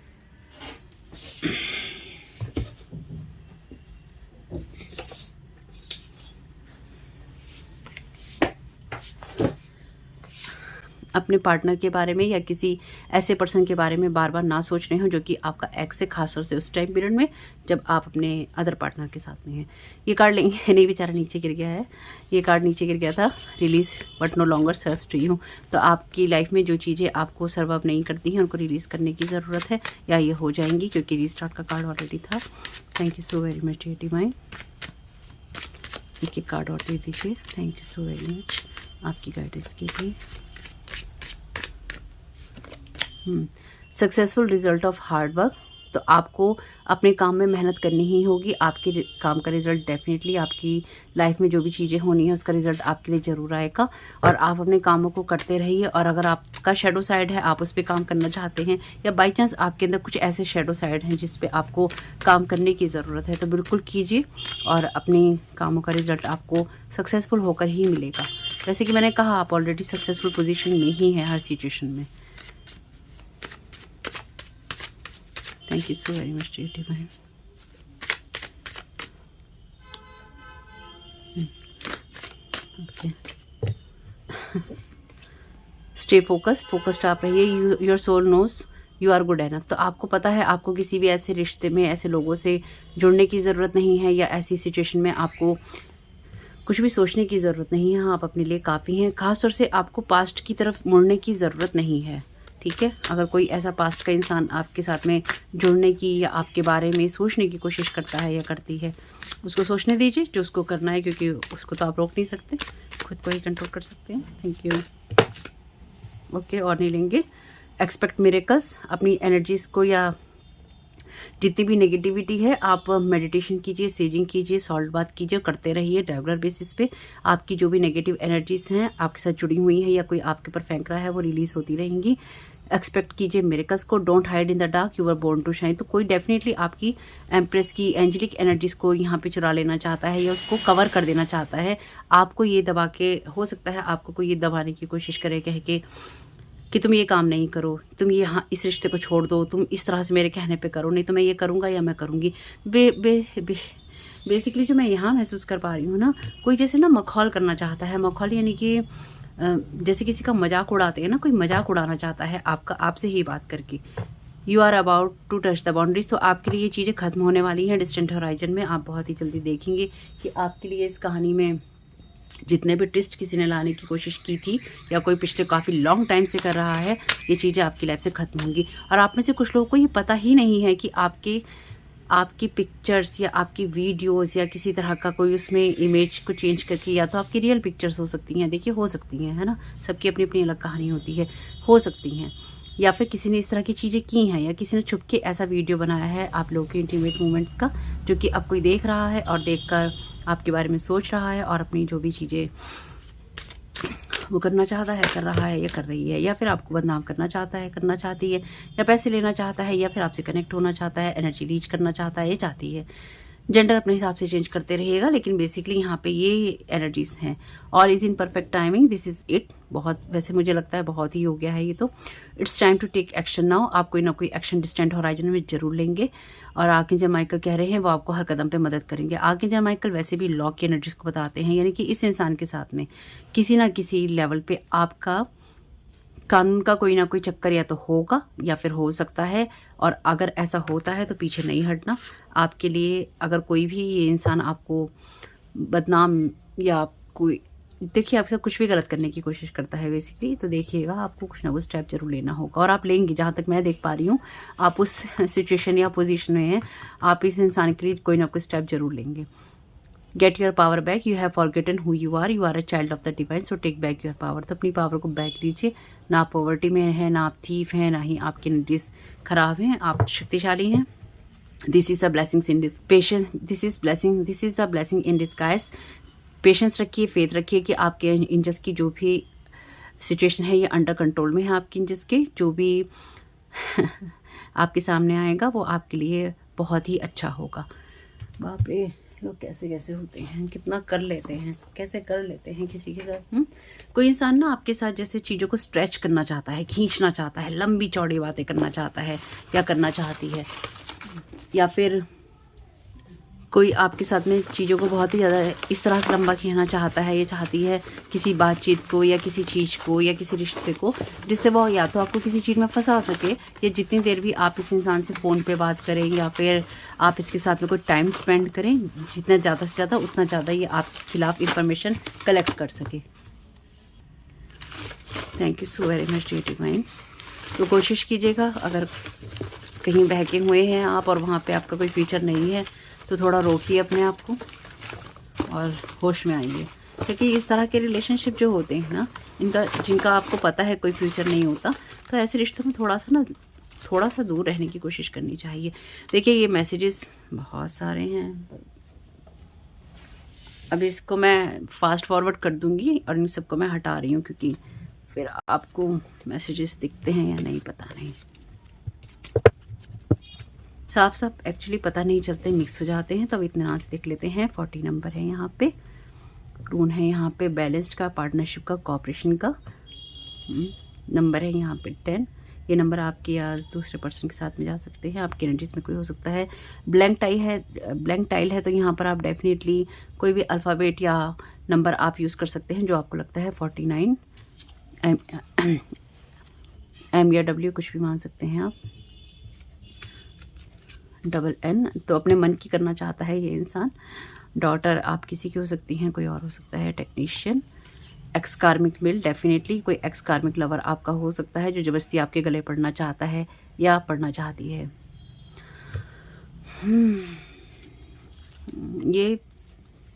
अपने पार्टनर के बारे में या किसी ऐसे पर्सन के बारे में बार बार ना सोच रहे हो जो कि आपका एक्स है, खासतौर से उस टाइम पीरियड में जब आप अपने अदर पार्टनर के साथ में हैं। ये कार्ड लेंगे, नहीं बेचारा नीचे गिर गया है, ये कार्ड नीचे गिर गया था। Release but no longer serves to you. तो आपकी लाइफ में जो चीज़ें आपको सर्व अप नहीं करती हैं उनको रिलीज़ करने की ज़रूरत है, या ये हो जाएंगी, क्योंकि रीस्टार्ट का कार्ड ऑलरेडी था। Thank you so very much dear divine. एक कार्ड और दे दीजिए। Thank you so very much आपकी गाइडेंस के लिए। Successful result of hard work. तो आपको अपने काम में मेहनत करनी ही होगी। आपके काम का रिजल्ट डेफिनेटली, आपकी लाइफ में जो भी चीज़ें होनी है उसका रिजल्ट आपके लिए ज़रूर आएगा, और आप अपने कामों को करते रहिए। और अगर आपका शेडो साइड है, आप उस पर काम करना चाहते हैं, या बाई चांस आपके अंदर कुछ ऐसे शेडो साइड हैं जिस पे आपको काम करने की ज़रूरत है, तो बिल्कुल कीजिए और अपने कामों का रिजल्ट आपको सक्सेसफुल होकर ही मिलेगा। जैसे कि मैंने कहा, आप ऑलरेडी सक्सेसफुल पोजिशन में ही हैं हर सिचुएशन में। Thank you so very much dear divine. Okay. Stay focused आप रहिए। Your soul knows you are good enough। तो आपको पता है आपको किसी भी ऐसे रिश्ते में, ऐसे लोगों से जुड़ने की ज़रूरत नहीं है, या ऐसी सिचुएशन में आपको कुछ भी सोचने की ज़रूरत नहीं है। आप अपने लिए काफ़ी हैं। खासतौर से आपको पास्ट की तरफ मुड़ने की ज़रूरत नहीं है, ठीक है। अगर कोई ऐसा पास्ट का इंसान आपके साथ में जुड़ने की या आपके बारे में सोचने की कोशिश करता है या करती है, उसको सोचने दीजिए जो उसको करना है, क्योंकि उसको तो आप रोक नहीं सकते, खुद को ही कंट्रोल कर सकते हैं। Thank you. ओके, और नहीं लेंगे। Expect miracles. अपनी एनर्जीज को या जितनी भी नेगेटिविटी है, आप मेडिटेशन कीजिए, सेजिंग कीजिए, सॉल्ट बाथ कीजिए, करते रहिए रेगुलर बेसिस पे। आपकी जो भी नेगेटिव एनर्जीज हैं आपके साथ जुड़ी हुई हैं या कोई आपके ऊपर फेंक रहा है, वो रिलीज होती रहेंगी। एक्सपेक्ट कीजिए मिरेकल्स को। Don't hide in the dark, you are born to shine. तो कोई डेफिनेटली आपकी एम्प्रेस की एंजेलिक एनर्जीज को यहाँ पे चुरा लेना चाहता है या उसको कवर कर देना चाहता है। आपको ये दबा के, हो सकता है आपको कोई ये दबाने की कोशिश करे, कह के कि तुम ये काम नहीं करो, तुम ये हाँ इस रिश्ते को छोड़ दो, तुम इस तरह से मेरे कहने पे करो, नहीं तो मैं ये करूँगा या मैं करूँगी। बेसिकली जो मैं यहाँ महसूस कर पा रही हूँ ना, कोई जैसे ना मखौल करना चाहता है। मखौल यानी कि जैसे किसी का मजाक उड़ाते हैं ना, कोई मजाक उड़ाना चाहता है आपका, आपसे ही बात करके। You are about to touch the boundaries. तो आपके लिए ये चीज़ें खत्म होने वाली हैं डिस्टेंट होराइजन में। आप बहुत ही जल्दी देखेंगे कि आपके लिए इस कहानी में जितने भी ट्विस्ट किसी ने लाने की कोशिश की थी या कोई पिछले काफ़ी लॉन्ग टाइम से कर रहा है, ये चीज़ें आपकी लाइफ से ख़त्म होंगी। और आप में से कुछ लोगों को ये पता ही नहीं है कि आपकी पिक्चर्स या आपकी वीडियोस या किसी तरह का कोई उसमें इमेज को चेंज करके या तो आपकी रियल पिक्चर्स हो सकती हैं, देखिए हो सकती हैं, है ना, सबकी अपनी अपनी अलग कहानी होती है, हो सकती हैं, या फिर किसी ने इस तरह की चीज़ें की हैं या किसी ने छुप के ऐसा वीडियो बनाया है आप लोगों के इंटीमेट मोमेंट्स का, जो कि अब कोई देख रहा है और देखकर आपके बारे में सोच रहा है और अपनी जो भी चीज़ें वो करना चाहता है कर रहा है या कर रही है, या फिर आपको बदनाम करना चाहता है, करना चाहती है, या पैसे लेना चाहता है, या फिर आपसे कनेक्ट होना चाहता है, एनर्जी लीच करना चाहता है, ये चाहती है। जेंडर अपने हिसाब से चेंज करते रहिएगा, लेकिन बेसिकली यहाँ पे ये एनर्जीज हैं। और is in perfect timing, this is it. बहुत, वैसे मुझे लगता है बहुत ही हो गया है ये तो। It's time to take action now. आप कोई ना कोई एक्शन डिस्टेंट होराइजन में जरूर लेंगे। और आर्कएंजल माइकल कह रहे हैं वो आपको हर कदम पे मदद करेंगे। आर्कएंजल माइकल वैसे भी लॉ की एनर्जीज को बताते हैं, यानी कि इस इंसान के साथ में किसी ना किसी लेवल पे आपका कानून का कोई ना कोई चक्कर या तो होगा या फिर हो सकता है। और अगर ऐसा होता है तो पीछे नहीं हटना। आपके लिए अगर कोई भी ये इंसान आपको बदनाम या कोई, देखिए आपके साथ कुछ भी गलत करने की कोशिश करता है बेसिकली, तो देखिएगा आपको कुछ ना कुछ स्टेप जरूर लेना होगा और आप लेंगे। जहाँ तक मैं देख पा रही हूँ आप उस सिचुएशन या पोजीशन में हैं, आप इस इंसान के लिए कोई ना कोई स्टेप जरूर लेंगे। Get your power back, you have forgotten who you are a child of the divine, so take back your power. तो अपनी पावर को बैक लीजिए। ना आप पॉवर्टी में है, ना आप थीफ हैं, ना ही आपकी एनर्जीज खराब हैं, आप शक्तिशाली हैं। This is a blessing in this patience, this is a blessing in disguise. Patience रखिए, फेथ रखिए कि आपके इंजस की जो भी सिचुएशन है ये अंडर कंट्रोल में है। आपकी इंजस के जो भी आपके सामने आएगा वो आपके लिए बहुत ही अच्छा होगा। बाप रे, लोग कैसे कैसे होते हैं, कितना कर लेते हैं, कैसे कर लेते हैं किसी के साथ। कोई इंसान ना आपके साथ जैसे चीज़ों को स्ट्रेच करना चाहता है, खींचना चाहता है, लंबी चौड़ी बातें करना चाहता है या करना चाहती है, या फिर कोई आपके साथ में चीज़ों को बहुत ही ज़्यादा इस तरह से लंबा खींचना चाहता है, ये चाहती है किसी बातचीत को या किसी चीज़ को या किसी रिश्ते को, जिससे वो या तो आपको किसी चीज़ में फंसा सके, या जितनी देर भी आप इस इंसान से फ़ोन पे बात करें या फिर आप इसके साथ में कोई टाइम स्पेंड करें, जितना ज़्यादा से ज़्यादा उतना ज़्यादा ये आपके खिलाफ इंफॉर्मेशन कलेक्ट कर सके। Thank you so very much dear divine. तो कोशिश कीजिएगा, अगर कहीं बहके हुए हैं आप और वहाँ पे आपका कोई फ्यूचर नहीं है तो थोड़ा रोकिए अपने आप को और होश में आइए। क्योंकि इस तरह के रिलेशनशिप जो होते हैं ना, जिनका आपको पता है कोई फ्यूचर नहीं होता, तो ऐसे रिश्तों में थोड़ा सा दूर रहने की कोशिश करनी चाहिए। देखिए ये मैसेजेस बहुत सारे हैं, अब इसको मैं फास्ट फॉरवर्ड कर दूंगी और इन सबको मैं हटा रही हूँ, क्योंकि फिर आपको मैसेजेस दिखते हैं या नहीं पता नहीं, साफ एक्चुअली पता नहीं चलते, मिक्स हो जाते हैं। तो अब इत्मीनान से देख लेते हैं। 40 नंबर है यहाँ पे, रून है यहाँ पे बैलेंस्ड का, पार्टनरशिप का, कोऑपरेशन का नंबर है यहाँ पे 10। ये नंबर आपके या दूसरे पर्सन के साथ में जा सकते हैं, आपकी एनर्जीज में कोई हो सकता है। ब्लैंक टाइल है तो यहाँ पर आप डेफिनेटली कोई भी अल्फ़ाबेट या नंबर आप यूज़ कर सकते हैं जो आपको लगता है। 49 M या W कुछ भी मान सकते हैं आप। NNN तो अपने मन की करना चाहता है ये इंसान। डॉटर आप किसी की हो सकती हैं, कोई और हो सकता है। टेक्नीशियन, एक्स कार्मिक मेल, डेफिनेटली कोई एक्स कार्मिक लवर आपका हो सकता है जो जबरदस्ती आपके गले पड़ना चाहता है या पड़ना चाहती है। ये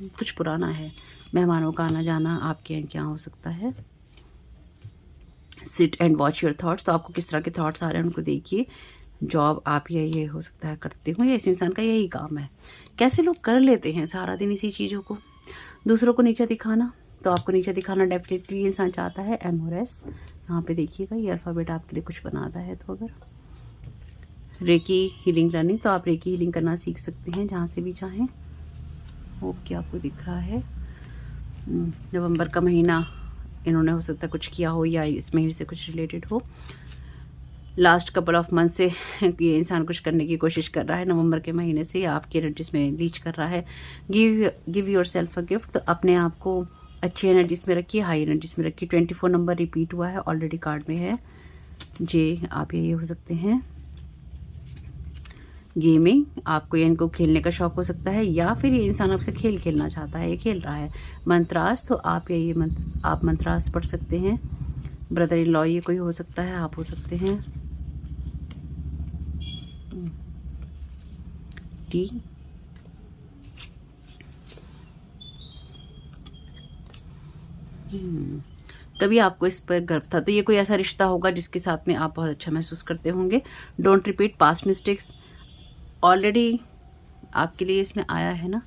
कुछ पुराना है। मेहमानों का आना जाना आपके यहाँ क्या हो सकता है। Sit and watch your thoughts, तो आपको किस तरह के थॉट्स आ रहे हैं उनको देखिए। जॉब आप ये हो सकता है करते हो, या इस इंसान का यही काम है। कैसे लोग कर लेते हैं सारा दिन इसी चीज़ों को, दूसरों को नीचा दिखाना। तो आपको नीचा दिखाना डेफिनेटली इंसान चाहता है। M और S यहाँ पे देखिएगा, ये अल्फ़ाबेट आपके लिए कुछ बनाता है। तो अगर रेकी हीलिंग लर्निंग, तो आप रेकी हीलिंग करना सीख सकते हैं जहाँ से भी चाहें। ओके, आपको दिख रहा है नवंबर का महीना इन्होंने हो सकता है कुछ किया हो या इस महीने से कुछ रिलेटेड हो। लास्ट कपल ऑफ मंथ से ये इंसान कुछ करने की कोशिश कर रहा है, नवंबर के महीने से आपकी एनर्जीज में रीच कर रहा है। Give your self a gift, तो अपने आप को अच्छी एनर्जीज में रखिए, हाई एनर्जीज में रखिए। 24 नंबर रिपीट हुआ है ऑलरेडी कार्ड में है। जे आप ये हो सकते हैं। गेमिंग, आपको या इनको खेलने का शौक हो सकता है, या फिर ये इंसान आपसे खेल खेलना चाहता है, ये खेल रहा है। मंत्रास, तो आप या ये आप मंत्रास पढ़ सकते हैं। ब्रदर इन लॉ ये कोई हो सकता है, आप हो सकते हैं। टी, तभी आपको इस पर गर्व था, तो ये कोई ऐसा रिश्ता होगा जिसके साथ में आप बहुत अच्छा महसूस करते होंगे। Don't repeat past mistakes, already आपके लिए इसमें आया है ना।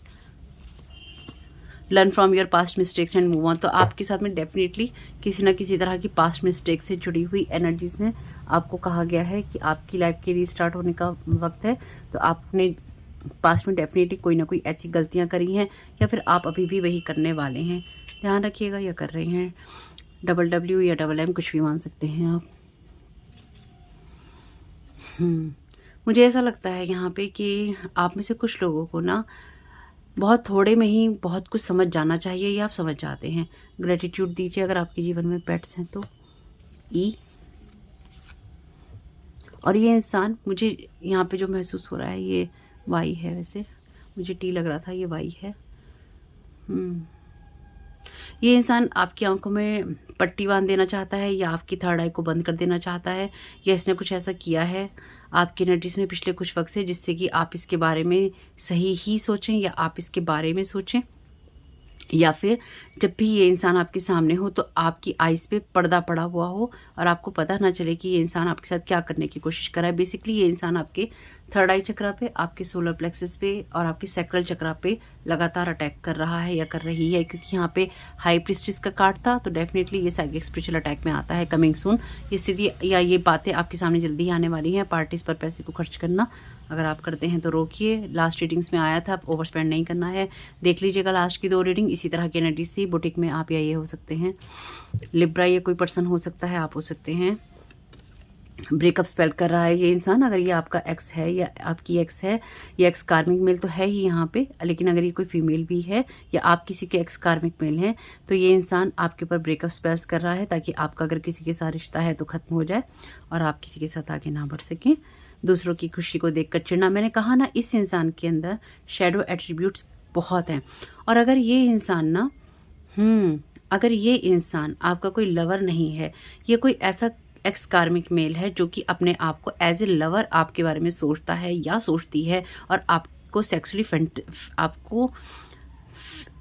Learn from your past mistakes and move on, तो आपके साथ में डेफिनेटली किसी ना किसी तरह की पास्ट मिस्टेक से जुड़ी हुई एनर्जीज हैं। आपको कहा गया है कि आपकी लाइफ के रीस्टार्ट होने का वक्त है, तो आपने पास्ट में डेफिनेटली कोई ना कोई ऐसी गलतियां करी हैं, या फिर आप अभी भी वही करने वाले हैं। ध्यान रखिएगा, या कर रहे हैं। WW या MM कुछ भी मान सकते हैं आप। मुझे ऐसा लगता है यहाँ पे कि आप में से कुछ लोगों को ना बहुत थोड़े में ही बहुत कुछ समझ जाना चाहिए, या आप समझ जाते हैं। ग्रेटिट्यूड दीजिए अगर आपके जीवन में पेट्स हैं तो। ई, और ये इंसान, मुझे यहाँ पे जो महसूस हो रहा है ये वाई है, वैसे मुझे टी लग रहा था, ये वाई है। ये इंसान आपकी आंखों में पट्टी बांध देना चाहता है, या आपकी थर्ड आई को बंद कर देना चाहता है, या इसने कुछ ऐसा किया है आपकी एनर्जीज में पिछले कुछ वक्त से, जिससे कि आप इसके बारे में सही ही सोचें, या आप इसके बारे में सोचें। या फिर जब भी ये इंसान आपके सामने हो तो आपकी आइज़ पे पर्दा पड़ा हुआ हो और आपको पता ना चले कि ये इंसान आपके साथ क्या करने की कोशिश कर रहा है। बेसिकली ये इंसान आपके थर्ड आई चक्रा पे, आपके सोलर प्लेक्सस पे और आपके सैक्रल चक्रा पे लगातार अटैक कर रहा है या कर रही है, क्योंकि यहाँ पे हाई प्रिस्टिस का कार्ड था, तो डेफिनेटली ये साइकिक स्पिरिचुअल अटैक में आता है। कमिंग सून ये स्थिति या ये बातें आपके सामने जल्दी आने वाली हैं। पार्टीज पर पैसे को खर्च करना अगर आप करते हैं तो रोकिए। लास्ट रीडिंग्स में आया था, आप ओवर स्पेंड नहीं करना है। देख लीजिएगा लास्ट की 2 रीडिंग, इसी तरह की एनर्जीज थी। बुटीक में आप या ये हो सकते हैं। लिब्रा ये कोई पर्सन हो सकता है, आप हो सकते हैं। ब्रेकअप स्पेल कर रहा है ये इंसान, अगर ये आपका एक्स है या आपकी एक्स है, ये एक्स कार्मिक मेल तो है ही यहाँ पे, लेकिन अगर ये कोई फीमेल भी है या आप किसी के एक्स कार्मिक मेल हैं, तो ये इंसान आपके ऊपर ब्रेकअप स्पेल्स कर रहा है, ताकि आपका अगर किसी के साथ रिश्ता है तो खत्म हो जाए और आप किसी के साथ आगे ना बढ़ सकें। दूसरों की खुशी को देखकर चिढ़ना, मैंने कहा ना, इस इंसान के अंदर शेडो एट्रीब्यूट्स बहुत हैं। और अगर ये इंसान ना अगर ये इंसान आपका कोई लवर नहीं है, ये कोई ऐसा एक्स कार्मिक मेल है जो कि अपने आप को एज ए लवर आपके बारे में सोचता है या सोचती है, और आपको सेक्सुअली आपको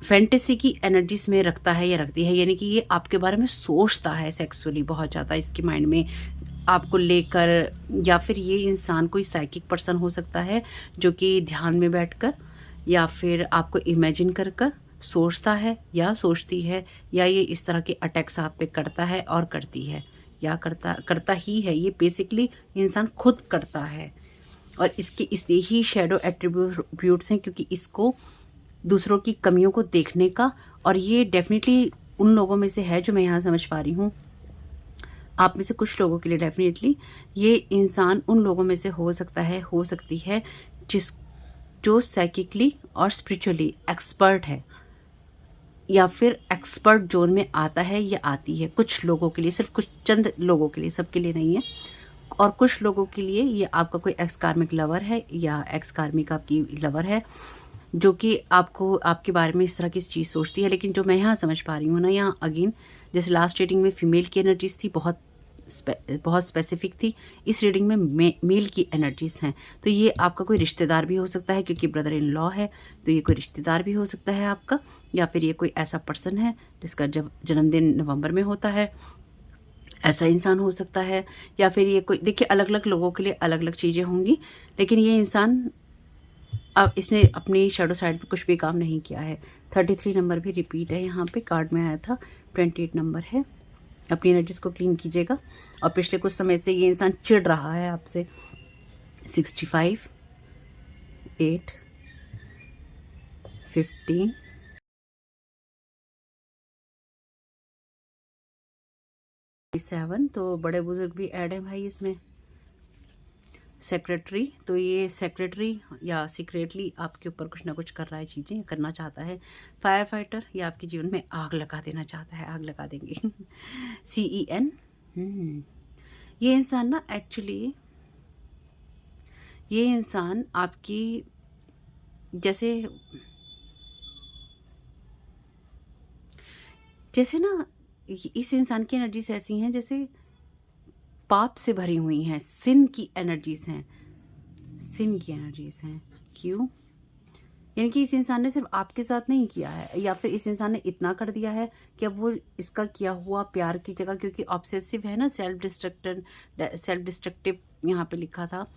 फैंटेसी की एनर्जीज में रखता है या रखती है, यानी कि ये आपके बारे में सोचता है सेक्सुअली बहुत ज़्यादा, इसके माइंड में आपको लेकर। या फिर ये इंसान कोई साइकिक पर्सन हो सकता है जो कि ध्यान में बैठकर या फिर आपको इमेजिन कर कर सोचता है या सोचती है, या ये इस तरह के अटैक्स आप पे करता है और करती है, या करता ही है। ये बेसिकली इंसान खुद करता है, और इसके इसलिए ही शेडो एट्रीब्यूट्स हैं, क्योंकि इसको दूसरों की कमियों को देखने का, और ये डेफिनेटली उन लोगों में से है जो मैं यहाँ समझ पा रही हूँ। आप में से कुछ लोगों के लिए डेफिनेटली ये इंसान उन लोगों में से हो सकता है, हो सकती है, जो साइकिकली और स्पिरिचुअली एक्सपर्ट है, या फिर एक्सपर्ट जोन में आता है या आती है। कुछ लोगों के लिए, सिर्फ कुछ चंद लोगों के लिए, सबके लिए नहीं है। और कुछ लोगों के लिए ये आपका कोई एक्स कार्मिक लवर है, या एक्स कार्मिक आपकी लवर है, जो कि आपको आपके बारे में इस तरह की चीज़ सोचती है। लेकिन जो मैं यहाँ समझ पा रही हूँ ना, यहाँ अगेन जैसे लास्ट रीडिंग में फीमेल की एनर्जीज थी, बहुत स्पेसिफिक थी, इस रीडिंग में मेल की एनर्जीज हैं। तो ये आपका कोई रिश्तेदार भी हो सकता है, क्योंकि ब्रदर इन लॉ है, तो ये कोई रिश्तेदार भी हो सकता है आपका, या फिर ये कोई ऐसा पर्सन है जिसका जन्मदिन नवंबर में होता है, ऐसा इंसान हो सकता है। या फिर ये कोई, देखिए अलग अलग लोगों के लिए अलग अलग चीज़ें होंगी, लेकिन ये इंसान अब इसने अपनी शेडो साइड पे कुछ भी काम नहीं किया है। 33 नंबर भी रिपीट है, यहाँ पे कार्ड में आया था। 28 नंबर है। अपनी एनर्जीज को क्लीन कीजिएगा। और पिछले कुछ समय से ये इंसान चिढ़ रहा है आपसे। 65, 8, 15, 7, तो बड़े बुजुर्ग भी ऐड है भाई इसमें। सेक्रेटरी, तो ये सेक्रेटरी या सीक्रेटली आपके ऊपर कुछ ना कुछ कर रहा है, चीज़ें करना चाहता है। फायर फाइटर, ये आपके जीवन में आग लगा देना चाहता है, आग लगा देंगे। CEN, ये इंसान ना एक्चुअली ये इंसान आपकी जैसे जैसे ना इस इंसान की एनर्जीज ऐसी हैं जैसे पाप से भरी हुई हैं, सिन की एनर्जीज हैं, सिन की एनर्जीज हैं। क्यों? यानी कि इस इंसान ने सिर्फ आपके साथ नहीं किया है, या फिर इस इंसान ने इतना कर दिया है कि अब वो इसका किया हुआ प्यार की जगह, क्योंकि ऑब्सेसिव है ना, सेल्फ डिस्ट्रक्टिव यहाँ पे लिखा था,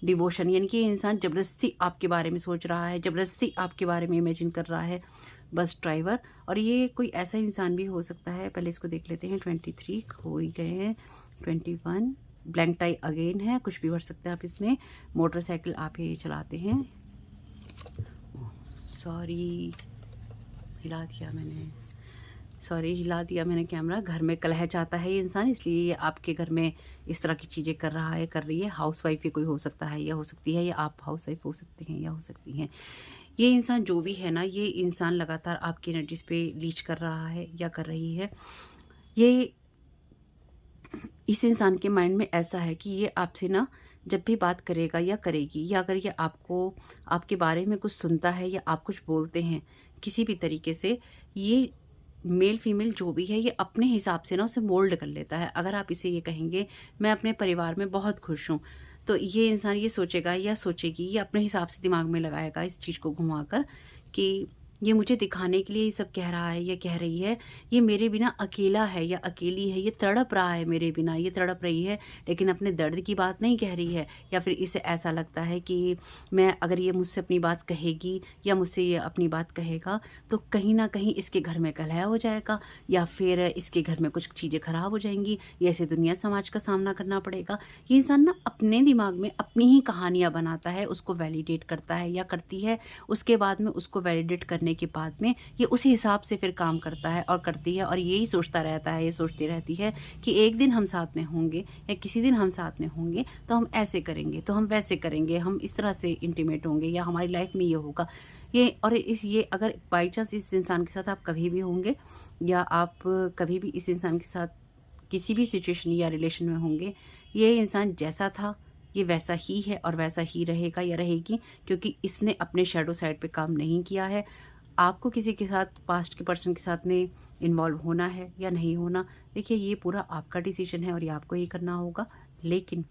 डिवोशन, यानी कि ये इंसान ज़बरदस्ती आपके बारे में सोच रहा है, ज़बरदस्ती आपके बारे में इमेजिन कर रहा है, बस ड्राइवर। और ये कोई ऐसा इंसान भी हो सकता है, पहले इसको देख लेते हैं। 23 हो ही गए हैं, 21 ब्लैंक टाई अगेन है, कुछ भी भर सकते हैं आप इसमें। मोटरसाइकिल आप ये चलाते हैं, सॉरी हिला दिया मैंने कैमरा। घर में कलह चाहता है ये इंसान, इसलिए ये आपके घर में इस तरह की चीज़ें कर रही है। हाउसवाइफ भी कोई हो सकता है या हो सकती है, या आप हाउसवाइफ हो सकते हैं या हो सकती हैं। ये इंसान जो भी है ना, ये इंसान लगातार आपकी एनर्जीज पे लीच कर रहा है या कर रही है। ये इस इंसान के माइंड में ऐसा है कि ये आपसे ना जब भी बात करेगा या करेगी, या अगर ये आपको आपके बारे में कुछ सुनता है या आप कुछ बोलते हैं किसी भी तरीके से, ये मेल फीमेल जो भी है ये अपने हिसाब से ना उसे मोल्ड कर लेता है। अगर आप इसे ये कहेंगे मैं अपने परिवार में बहुत खुश हूँ, तो ये इंसान ये सोचेगा या सोचेगी, ये अपने हिसाब से दिमाग में लगाएगा इस चीज़ को घुमाकर कि ये मुझे दिखाने के लिए ये सब कह रहा है या कह रही है, ये मेरे बिना अकेला है या अकेली है, ये तड़प रहा है मेरे बिना, ये तड़प रही है, लेकिन अपने दर्द की बात नहीं कह रही है। या फिर इसे ऐसा लगता है कि मैं अगर ये मुझसे अपनी बात कहेगी या मुझसे ये अपनी बात कहेगा तो कहीं ना कहीं इसके घर में कलह हो जाएगा, या फिर इसके घर में कुछ चीज़ें खराब हो जाएंगी, या इसे दुनिया समाज का सामना करना पड़ेगा। ये इंसान ना अपने दिमाग में अपनी ही कहानियाँ बनाता है, उसको वैलिडेट करता है या करती है, उसके बाद में उसको वैलिडेट करने के बाद में ये उसी हिसाब से फिर काम करता है और करती है, और यही सोचता रहता है, ये सोचती रहती है कि एक दिन हम साथ में होंगे या किसी दिन हम साथ में होंगे तो हम ऐसे करेंगे, तो हम वैसे करेंगे, हम इस तरह से इंटीमेट होंगे, या हमारी लाइफ में ये होगा। ये अगर बाई चांस इस इंसान के साथ आप कभी भी होंगे, या आप कभी भी इस इंसान के साथ किसी भी सिचुएशन या रिलेशन में होंगे, ये इंसान जैसा था ये वैसा ही है और वैसा ही रहेगा या रहेगी, क्योंकि इसने अपने शैडो साइड पे काम नहीं किया है। आपको किसी के साथ, पास्ट के पर्सन के साथ में इन्वॉल्व होना है या नहीं होना, देखिए ये पूरा आपका डिसीजन है और ये आपको ही करना होगा। लेकिन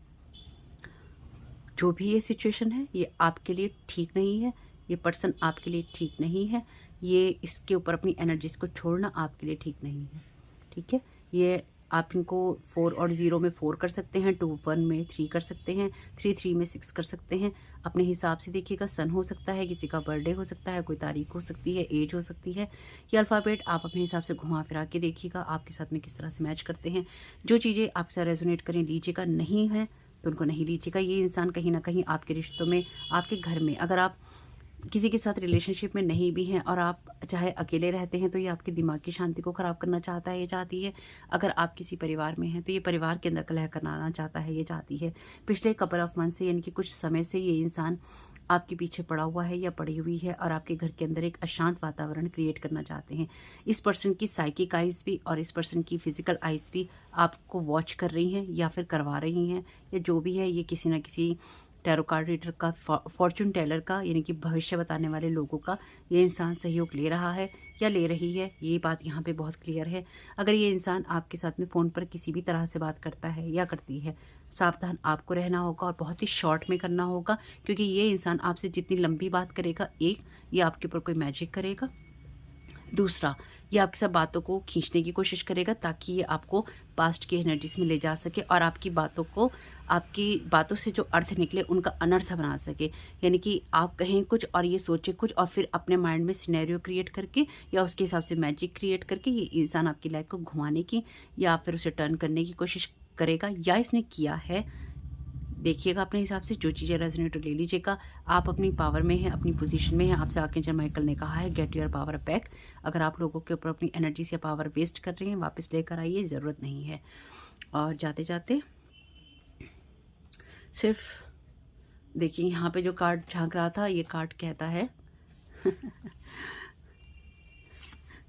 जो भी ये सिचुएशन है ये आपके लिए ठीक नहीं है, ये पर्सन आपके लिए ठीक नहीं है, ये इसके ऊपर अपनी एनर्जीज को छोड़ना आपके लिए ठीक नहीं है। ठीक है, ये आप इनको 4 और 0 में 4 कर सकते हैं, 2 1 में 3 कर सकते हैं, 3 3 में 6 कर सकते हैं। अपने हिसाब से देखिएगा, सन हो सकता है, किसी का बर्थडे हो सकता है, कोई तारीख हो सकती है, एज हो सकती है। ये अल्फ़ाबेट आप अपने हिसाब से घुमा फिरा के देखिएगा आपके साथ में किस तरह से मैच करते हैं। जो चीज़ें आपके साथ रेजोनेट करें लीजिएगा, नहीं है तो उनको नहीं लीजिएगा। ये इंसान कहीं ना कहीं आपके रिश्तों में, आपके घर में, अगर आप किसी के साथ रिलेशनशिप में नहीं भी हैं और आप चाहे अकेले रहते हैं, तो ये आपके दिमाग की शांति को ख़राब करना चाहता है, ये चाहती है। अगर आप किसी परिवार में हैं तो ये परिवार के अंदर कलह कराना चाहता है, ये चाहती है। पिछले कपल ऑफ मंथ से, यानी कि कुछ समय से ये इंसान आपके पीछे पड़ा हुआ है या पड़ी हुई है, और आपके घर के अंदर एक अशांत वातावरण क्रिएट करना चाहते हैं। इस पर्सन की साइकिक आइज़ भी और इस पर्सन की फिजिकल आइज़ भी आपको वॉच कर रही हैं या फिर करवा रही हैं, या जो भी है, ये किसी ना किसी टैरो कार्ड रीडर का, फॉर्चून टेलर का, यानी कि भविष्य बताने वाले लोगों का ये इंसान सहयोग ले रहा है या ले रही है। ये बात यहाँ पे बहुत क्लियर है। अगर ये इंसान आपके साथ में फ़ोन पर किसी भी तरह से बात करता है या करती है, सावधान आपको रहना होगा और बहुत ही शॉर्ट में करना होगा, क्योंकि ये इंसान आपसे जितनी लंबी बात करेगा, एक, ये आपके ऊपर कोई मैजिक करेगा, दूसरा ये आपके साथ बातों को खींचने की कोशिश करेगा ताकि ये आपको पास्ट की एनर्जीज में ले जा सके और आपकी बातों से जो अर्थ निकले उनका अनर्थ बना सके। यानी कि आप कहें कुछ और ये सोचे कुछ, और फिर अपने माइंड में सिनेरियो क्रिएट करके या उसके हिसाब से मैजिक क्रिएट करके ये इंसान आपकी लाइफ को घुमाने की या फिर उसे टर्न करने की कोशिश करेगा, या इसने किया है। देखिएगा अपने हिसाब से, जो चीज़ें रेजोनेट ले लीजिएगा। आप अपनी पावर में हैं, अपनी पोजीशन में हैं। आपसे आर्कएंजल माइकल ने कहा है गेट योर पावर बैक। अगर आप लोगों के ऊपर अपनी एनर्जी या पावर वेस्ट कर रहे हैं, वापस लेकर आइए, ज़रूरत नहीं है। और जाते जाते सिर्फ देखिए, यहाँ पे जो कार्ड झांक रहा था, ये कार्ड कहता है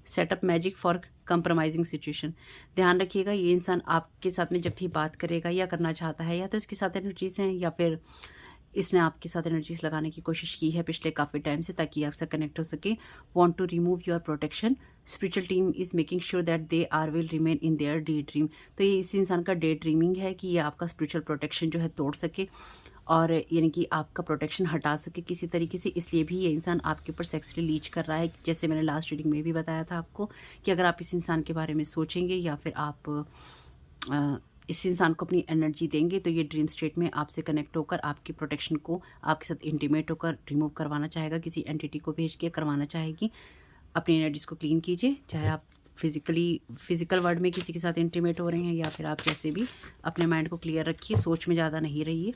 setup magic for compromising situation. ध्यान रखिएगा, ये इंसान आपके साथ में जब भी बात करेगा या करना चाहता है, या तो इसके साथ एनर्जीज हैं या फिर इसने आपके साथ एनर्जीज लगाने की कोशिश की है पिछले काफ़ी टाइम से, ताकि आपसे कनेक्ट हो सके। Want to remove your protection. Spiritual team is making sure that they are will remain in their daydream. तो ये इस इंसान का डे ड्रीमिंग है कि ये आपका स्पिरिचुअल प्रोटेक्शन जो है तोड़ सके, और यानी कि आपका प्रोटेक्शन हटा सके किसी तरीके से। इसलिए भी ये इंसान आपके ऊपर सेक्सुअली लीच कर रहा है। जैसे मैंने लास्ट रीडिंग में भी बताया था आपको कि अगर आप इस इंसान के बारे में सोचेंगे या फिर आप इस इंसान को अपनी एनर्जी देंगे, तो ये ड्रीम स्टेट में आपसे कनेक्ट होकर आपकी प्रोटेक्शन को आपके साथ इंटीमेट होकर रिमूव करवाना चाहेगा, किसी एंटिटी को भेज के करवाना चाहेगी। अपनी एनर्जीज को क्लीन कीजिए, चाहे आप फिजिकल वर्ल्ड में किसी के साथ इंटीमेट हो रहे हैं या फिर आप जैसे भी। अपने माइंड को क्लियर रखिए, सोच में ज़्यादा नहीं रहिए।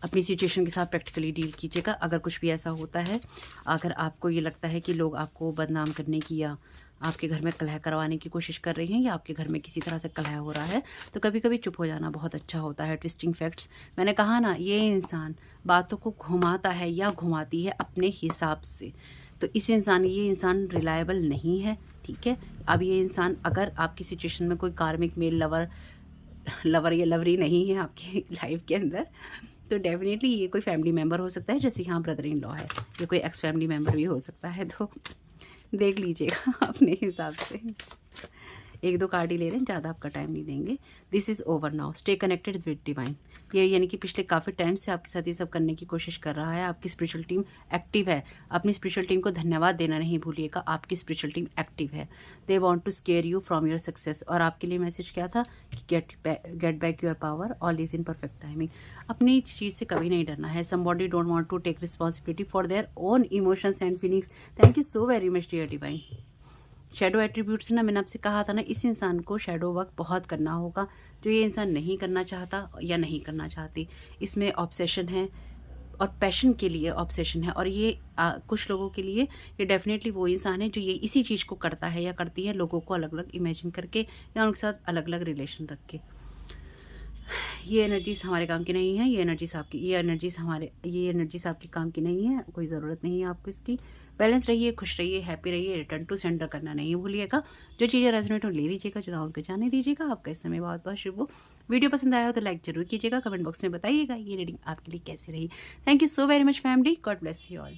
अपनी सिचुएशन के साथ प्रैक्टिकली डील कीजिएगा। अगर कुछ भी ऐसा होता है, अगर आपको ये लगता है कि लोग आपको बदनाम करने की या आपके घर में कलह करवाने की कोशिश कर रही हैं, या आपके घर में किसी तरह से कलह हो रहा है, तो कभी कभी चुप हो जाना बहुत अच्छा होता है। ट्विस्टिंग फैक्ट्स, मैंने कहा ना, ये इंसान बातों को घुमाता है या घुमाती है अपने हिसाब से। तो ये इंसान रिलायबल नहीं है, ठीक है। अब ये इंसान, अगर आपकी सिचुएशन में कोई कार्मिक मेल लवर या लवरी नहीं है आपकी लाइफ के अंदर, तो डेफिनेटली ये कोई फैमिली मेम्बर हो सकता है। जैसे यहाँ ब्रदर इन लॉ है, ये कोई एक्स फैमिली मेम्बर भी हो सकता है। तो देख लीजिएगा अपने हिसाब से। एक दो कार्ड ही ले रहे हैं, ज़्यादा आपका टाइम नहीं देंगे। This is over now, stay connected with divine. ये यानी कि पिछले काफ़ी टाइम से आपके साथ ये सब करने की कोशिश कर रहा है। आपकी स्पिरिचुअल टीम एक्टिव है। अपनी स्पिरिचुअल टीम को धन्यवाद देना नहीं भूलिएगा, आपकी स्पिरिचुअल टीम एक्टिव है। They want to scare you from your success. और आपके लिए मैसेज क्या था कि get back your power, all is in perfect timing. अपनी चीज़ से कभी नहीं डरना है। Somebody don't want to take responsibility for their own emotions and feelings. Thank you so very much dear divine. Shadow attributes ना, मैंने आपसे कहा था ना, इस इंसान को शेडो वर्क बहुत करना होगा, जो ये इंसान नहीं करना चाहता या नहीं करना चाहती। इसमें ऑब्सेशन है और पैशन के लिए ऑब्सेशन है। और ये कुछ लोगों के लिए ये डेफिनेटली वो इंसान है जो ये इसी चीज़ को करता है या करती है, लोगों को अलग अलग इमेजिन करके या उनके साथ अलग अलग रिलेशन रख के। ये एनर्जीज हमारे काम की नहीं है। ये एनर्जीज आपके काम की नहीं है। कोई ज़रूरत नहीं है आपको इसकी। बैलेंस रहिए, खुश रहिए, हैप्पी रहिए। रिटर्न टू सेंटर करना नहीं भूलिएगा। जो चीज़ें रेजोनेट हो ले लीजिएगा, जो ना उनको जाने दीजिएगा। आपका इस समय बहुत बहुत शुभ हो। वीडियो पसंद आया हो तो लाइक जरूर कीजिएगा, कमेंट बॉक्स में बताइएगा ये रीडिंग आपके लिए कैसी रही। Thank you so very much family, God bless you all.